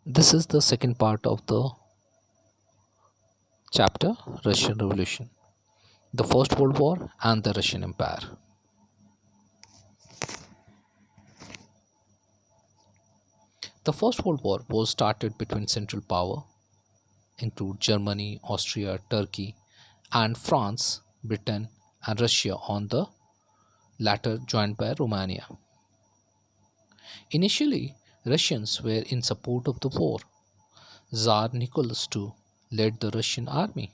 This is the second part of the chapter Russian Revolution, the First World War, and the Russian Empire. The First World War was started between Central Power, include Germany, Austria, Turkey, and France, Britain, and Russia, on the latter joined by Romania. Initially, Russians were in support of the war. Tsar Nicholas II led the Russian army.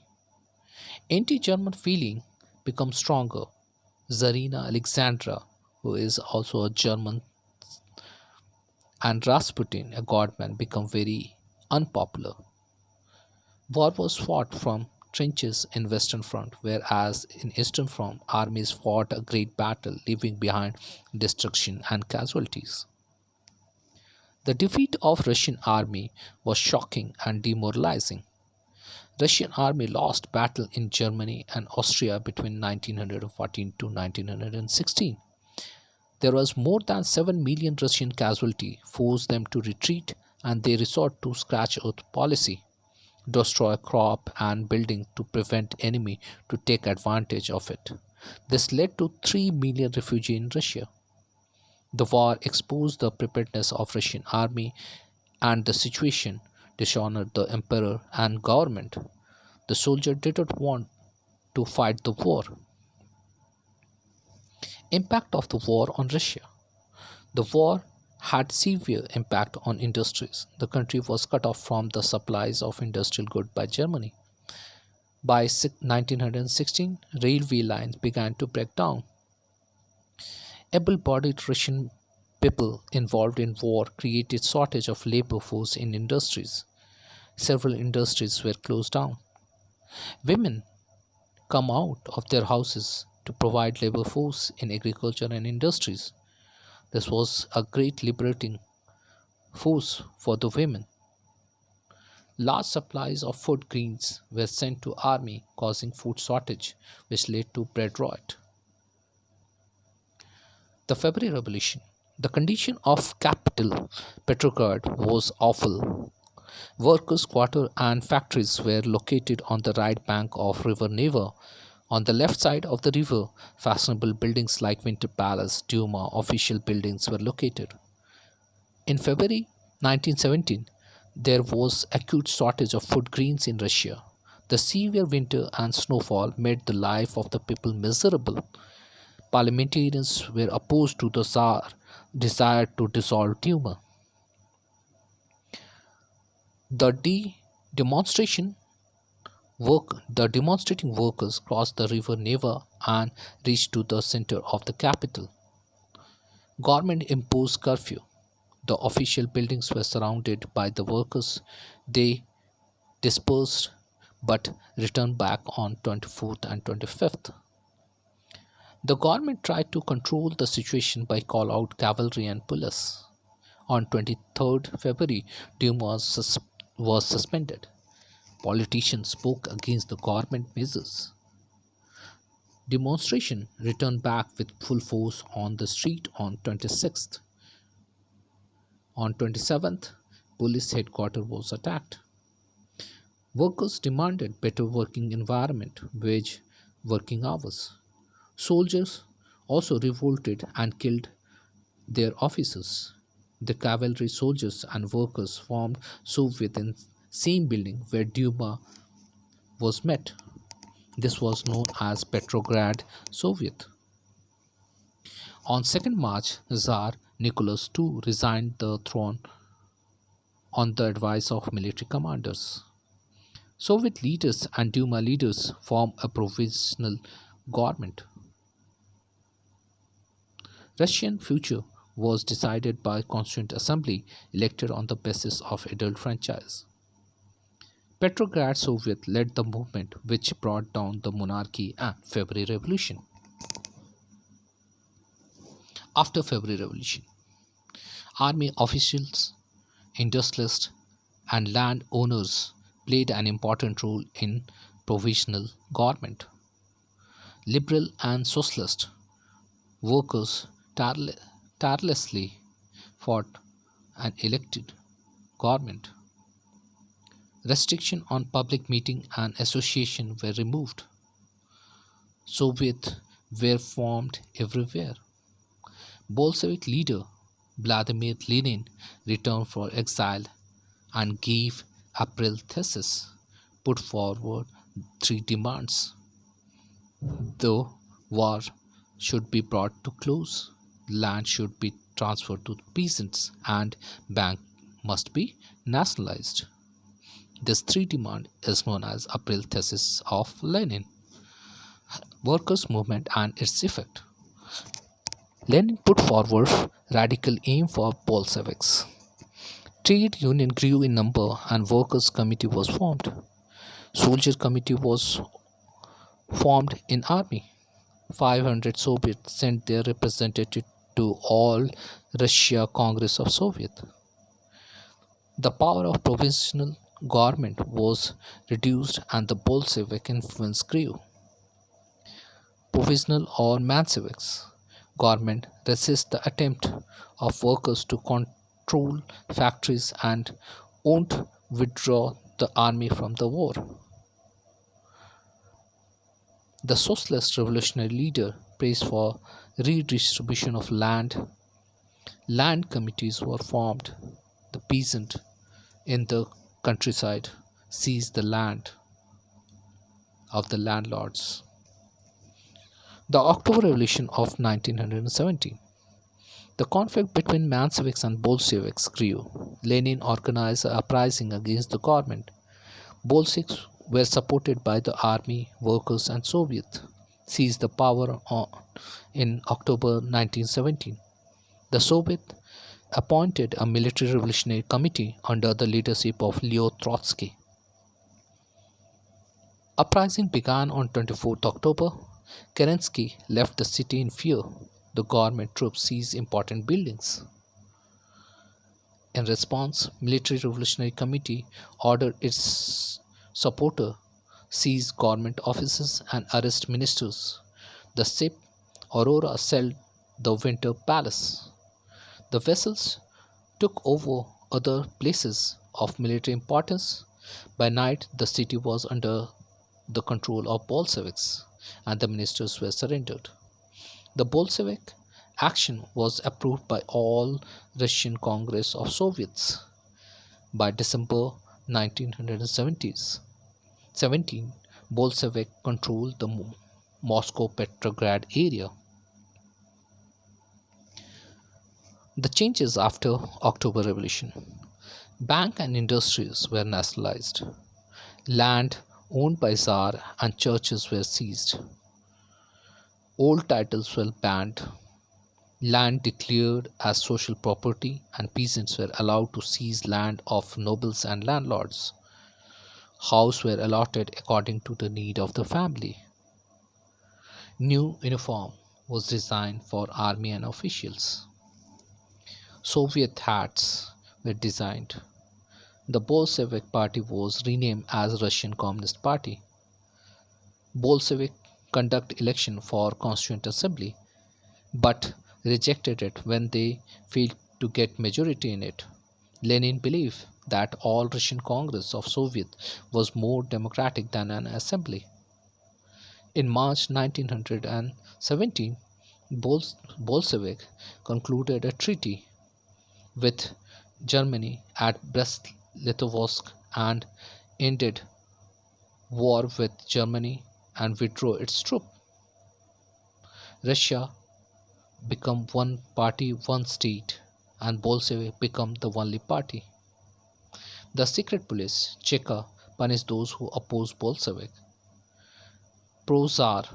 Anti-German feeling became stronger. Tsarina Alexandra, who is also a German, and Rasputin, a godman, become very unpopular. War was fought from trenches in Western Front, whereas in Eastern Front, armies fought a great battle, leaving behind destruction and casualties. The defeat of Russian army was shocking and demoralizing. Russian army lost battle in Germany and Austria between 1914 to 1916. There was more than 7 million Russian casualty, forced them to retreat, and they resort to scorched earth policy, destroy crop and building to prevent enemy to take advantage of it. This led to 3 million refugees in Russia. The war exposed the preparedness of Russian army and the situation dishonored the emperor and government. The soldier did not want to fight the war. Impact of the war on Russia. The war had severe impact on industries. The country was cut off from the supplies of industrial goods by Germany. By 1916, railway lines began to break down. Able-bodied Russian people involved in war created shortage of labor force in industries. Several industries were closed down. Women come out of their houses to provide labor force in agriculture and industries. This was a great liberating force for the women. Large supplies of food grains were sent to army, causing food shortage, which led to bread rot. The February Revolution. The condition of capital Petrograd was awful. Workers' quarters and factories were located on the right bank of River Neva. On the left side of the river, fashionable buildings like Winter Palace, Duma, official buildings were located. In February 1917, there was acute shortage of food grains in Russia. The severe winter and snowfall made the life of the people miserable. Parliamentarians were opposed to the Tsar, desired to dissolve Duma. The demonstration the demonstrating workers crossed the river Neva and reached to the center of the capital. Government imposed curfew. The official buildings were surrounded by the workers. They dispersed but returned back on 24th and 25th. The government tried to control the situation by call out cavalry and police. On 23rd February, Duma was suspended. Politicians spoke against the government measures. Demonstration returned back with full force on the street on 26th. On 27th, police headquarters was attacked. Workers demanded better working environment, wage working hours. Soldiers also revolted and killed their officers. The cavalry soldiers and workers formed Soviet in same building where Duma was met. This was known as Petrograd Soviet. On 2nd March, Tsar Nicholas II resigned the throne on the advice of military commanders. Soviet leaders and Duma leaders formed a provisional government. Russian future was decided by Constituent Assembly elected on the basis of adult franchise. Petrograd Soviet led the movement which brought down the monarchy and February Revolution. After February Revolution, army officials, industrialists, and land owners played an important role in provisional government. Liberal and socialist workers tirelessly fought an elected government. Restriction on public meeting and association were removed. Soviets were formed everywhere. Bolshevik leader Vladimir Lenin returned from exile and gave April thesis, put forward three demands. The war should be brought to close, land should be transferred to peasants, and bank must be nationalized. This three demand is known as April thesis of Lenin. Workers' movement and its effect. Lenin put forward radical aim for Bolsheviks. Trade union grew in number and workers' committee was formed. Soldier committee was formed in army. 500 Soviets sent their representative to all Russia Congress of Soviet. The power of provisional government was reduced and the Bolshevik influence grew. Provisional or Mensheviks government resists the attempt of workers to control factories and won't withdraw the army from the war. The socialist revolutionary leader prays for redistribution of land. Land committees were formed. The peasant in the countryside seized the land of the landlords. The October Revolution of 1917. The conflict between Mensheviks and Bolsheviks grew. Lenin organized a uprising against the government. Bolsheviks were supported by the army, workers, and Soviets. Seized the power in October 1917. The Soviet appointed a military revolutionary committee under the leadership of Leo Trotsky. Uprising began on 24th October. Kerensky left the city in fear. The government troops seized important buildings. In response, Military Revolutionary Committee ordered its supporter seize government offices and arrest ministers. The ship Aurora sailed the Winter Palace. The vessels took over other places of military importance. By night, the city was under the control of Bolsheviks and the ministers were surrendered. The Bolshevik action was approved by all Russian Congress of Soviets. By December 1917, Bolshevik controlled the Moscow-Petrograd area. The changes after October Revolution. Bank and industries were nationalized. Land owned by Tsar and churches were seized. Old titles were banned. Land declared as social property and peasants were allowed to seize land of nobles and landlords. Houses were allotted according to the need of the family. New uniform was designed for army and officials. Soviet hats were designed. The Bolshevik Party was renamed as Russian Communist Party. Bolshevik conduct election for Constituent Assembly but rejected it when they failed to get majority in it. Lenin believed that all Russian Congress of Soviet was more democratic than an assembly. In March 1917, Bolshevik concluded a treaty with Germany at Brest-Litovsk and ended war with Germany and withdrew its troops. Russia become one party, one state, and Bolshevik become the only party. The secret police, Cheka, punished those who oppose Bolshevik. Pro-Tsar,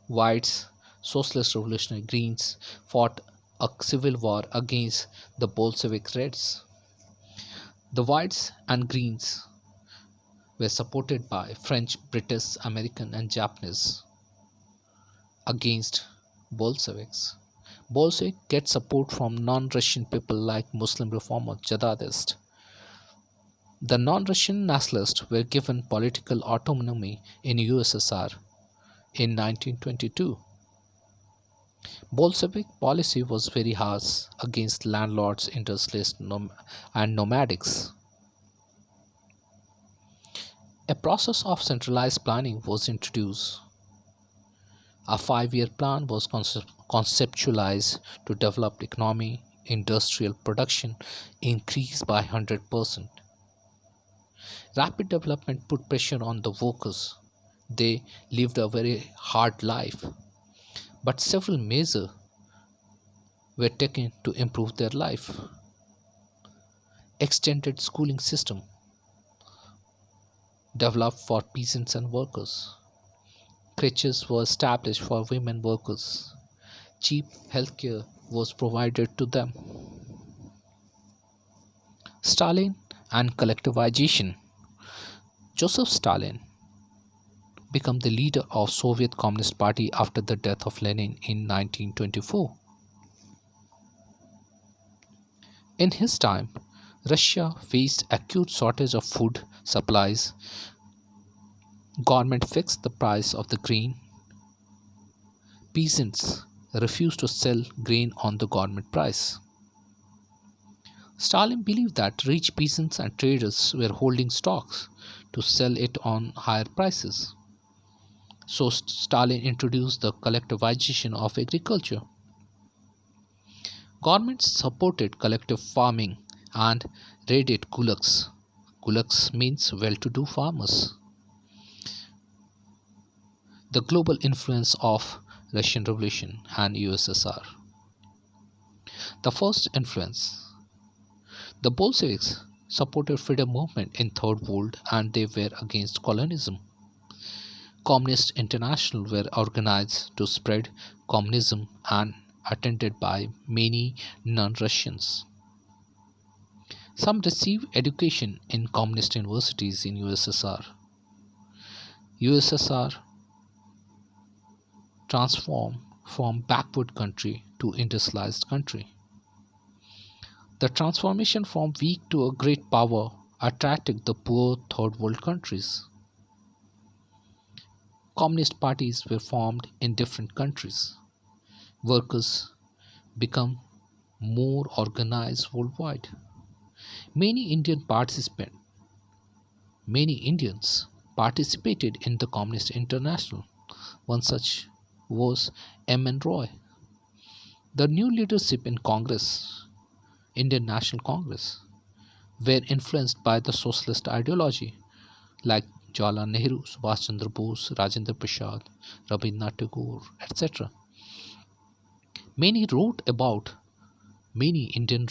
Whites, Socialist Revolutionary Greens fought a civil war against the Bolshevik Reds. The Whites and Greens were supported by French, British, American, and Japanese against Bolsheviks. Bolsheviks get support from non-Russian people like Muslim reformer Jadadist. The non-Russian nationalists were given political autonomy in USSR in 1922. Bolshevik policy was very harsh against landlords, industrialists, and nomadics. A process of centralized planning was introduced. A 5-year plan was conceptualized to develop economy, industrial production increased by 100%. Rapid development put pressure on the workers. They lived a very hard life, but several measures were taken to improve their life. Extended schooling system developed for peasants and workers. Creches were established for women workers. Cheap healthcare was provided to them. Stalin and collectivization. Joseph Stalin became the leader of Soviet Communist Party after the death of Lenin in 1924. In his time, Russia faced acute shortage of food supplies. Government fixed the price of the grain. Peasants refused to sell grain on the government price. Stalin believed that rich peasants and traders were holding stocks to sell it on higher prices. So Stalin introduced the collectivization of agriculture. Governments supported collective farming and raided gulags. Gulags means well-to-do farmers. The global influence of Russian Revolution and USSR. The first influence. The Bolsheviks supported freedom movement in Third World and they were against colonialism. Communist International were organized to spread communism and attended by many non-Russians. Some received education in communist universities in USSR. USSR transformed from backward country to industrialized country. The transformation from weak to a great power attracted the poor third world countries. Communist parties were formed in different countries. Workers become more organized worldwide. Many Indian participant Many Indians participated in the Communist International. One such was M. N. Roy. The new leadership in Congress, Indian National Congress, were influenced by the socialist ideology like Jawaharlal Nehru, Subhash Chandra Bose, Rajendra Prasad, Rabindranath Tagore, etc. Many wrote about Many Indian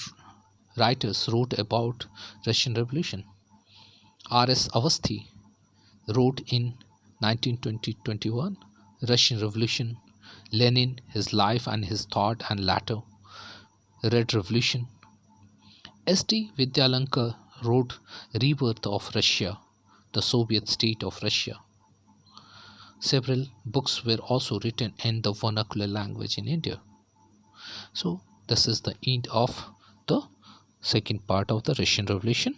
writers wrote about Russian Revolution. R.S. Avasthi wrote in 1920-21 Russian Revolution, Lenin, his life and his thought and latter, Red Revolution. S.D. Vidyalankar wrote Rebirth of Russia, the Soviet state of Russia. Several books were also written in the vernacular language in India. So this is the end of the second part of the Russian Revolution.